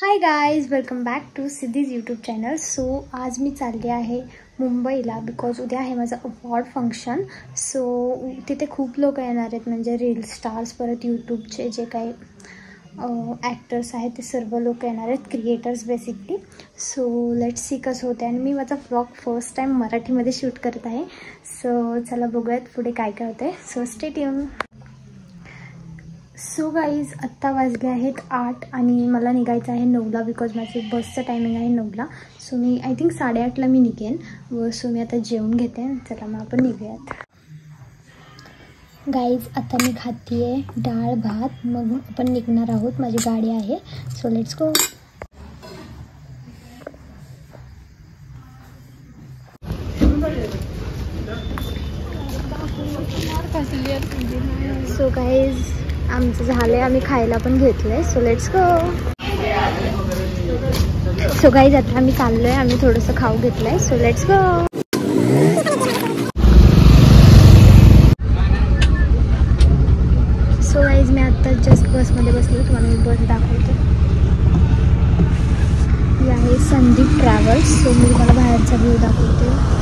High guys, welcome back to Siddhi's YouTube channel. So आज मी चालले आहे मुंबईला बिकॉज उद्या आहे माझं अवॉर्ड फंक्शन. सो तिथे खूप लोक येणार आहेत, म्हणजे रील स्टार्स, परत यूट्यूबचे जे काही ॲक्टर्स आहेत ते सर्व लोक येणार आहेत, creators basically. So let's see कसं होतं. आणि मी माझा व्लॉग फर्स्ट टाईम मराठीमध्ये शूट करत आहे. सो चला बघूयात पुढे काय काय होतं आहे. So stay tune. So guys, आत्ता वाजले आहेत 8 आणि मला निघायचं आहे 9ला बिकॉज माझी बसचं टायमिंग आहे 9ला. सो मी आय थिंक 8:30ला मी निघेन. सो मी आता जेवून घेते. चला मग आपण निघूयात. गाईज, आता मी खाते आहे डाळ भात, मग आपण निघणार आहोत. माझी गाडी आहे. So let's go. So guys, आमचं झालं आहे, आम्ही खायला पण घेतलं आहे. So let's go. So guys, आता आम्ही चाललो आहे, आम्ही थोडंसं खाऊ घेतलं आहे. So let's go. So guys, मी आत्ता जस्ट बसमध्ये बसली. तुम्हाला मी बस दाखवते. ही आहे संदीप ट्रॅव्हल्स. सो मी तुम्हाला बाहेरचा व्ह्यू दाखवते.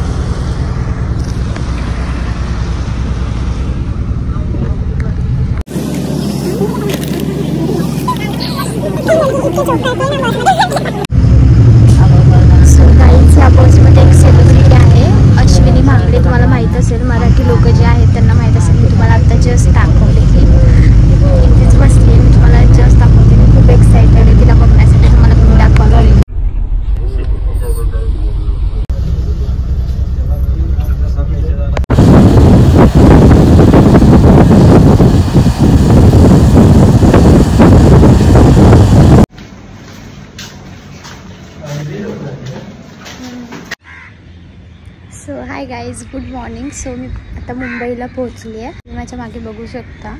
सो गाईज, या बसमध्ये एक सेलिब्रिटी आहे, अश्विनी भांगडे. तुम्हाला माहीत असेल, मराठी लोक जे आहेत त्यांना माहीत असेल. मी तुम्हाला आत्ता जस्ट दाखवले की इथेच बसली आहे. मी तुम्हाला जस्ट दाखवते. मी खूप एक्सायटेड आहे तिला बघण्यासाठी. तुम्हाला मी दाखवायला हवी. So hi guys, good morning. So मी आता मुंबईला पोहोचली आहे. माझ्या मागे बघू शकता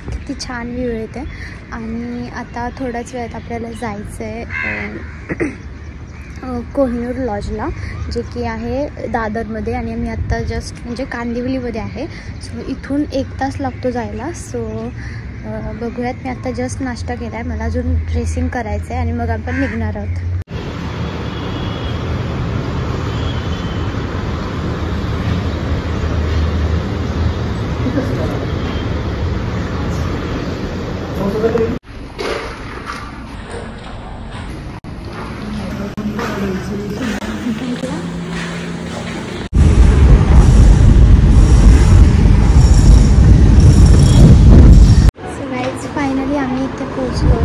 किती छान व्ह्यू येते. आणि आता थोड्याच वेळात आपल्याला जायचं आहे कोहिनूर लॉजला, जे की आहे दादरमध्ये. आणि मी आत्ता जस्ट म्हणजे कांदिवलीमध्ये आहे. सो इथून 1 तास लागतो जायला. सो बघूयात. मी आत्ता जस्ट नाश्ता केला आहे. मला अजून ड्रेसिंग करायचं आहे आणि मग आपण निघणार आहोत. फायनली आम्ही इथे पोहोचलो.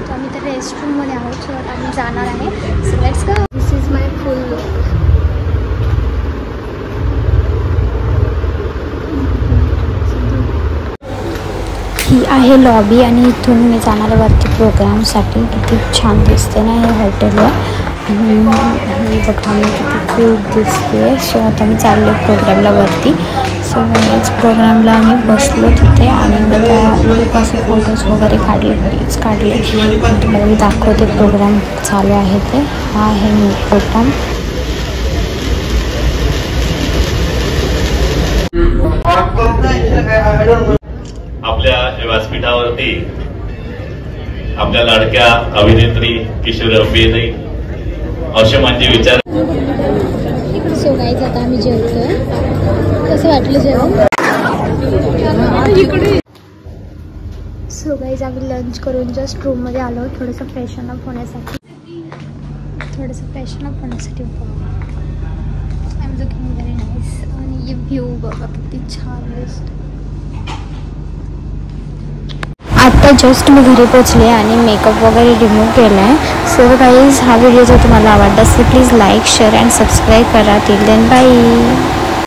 तर आम्ही तर रेस्टरूममध्ये आहोत. सो आता आम्ही जाणार आहे. So let's go. This is my full look. ही आहे लॉबी आणि इथून मी जाणार आहे वरती प्रोग्रामसाठी. किती छान दिसते ना हे हॉटेलवर. आणि बघा मी किती क्यूट दिसते. सो आता मी चाललो आहे प्रोग्रामला वरती. सो हेच प्रोग्रामला आम्ही बसलो तिथे आणि खूप असे फोटोज वगैरे काढले. तुम्हाला मी दाखवते प्रोग्राम चालू आहे ते. हा आहे मी प्रोग्राम. आपल्या व्यासपीठावरती आपल्या लाडक्या अभिनेत्री किशोरी अभिनेत्री अशमांचे विचार. सो गाईज, आता आम्ही जेवतोय. कसं वाटलं जेवण? सो गाईज, आम्ही लंच करून जस्ट रूममध्ये आलो थोडंसं फ्रेशन अप होण्यासाठी. I am looking very nice. आणि हे व्ह्यू बघा किती छान दिसतो. आत्ता जस्ट मी घरी पोचले आणि मेकअप वगैरे रिमूव्ह केला आहे. सो गाईज, हा व्हिडिओ जर तुम्हाला आवडला असेल please like, share and subscribe करा. Till then bye.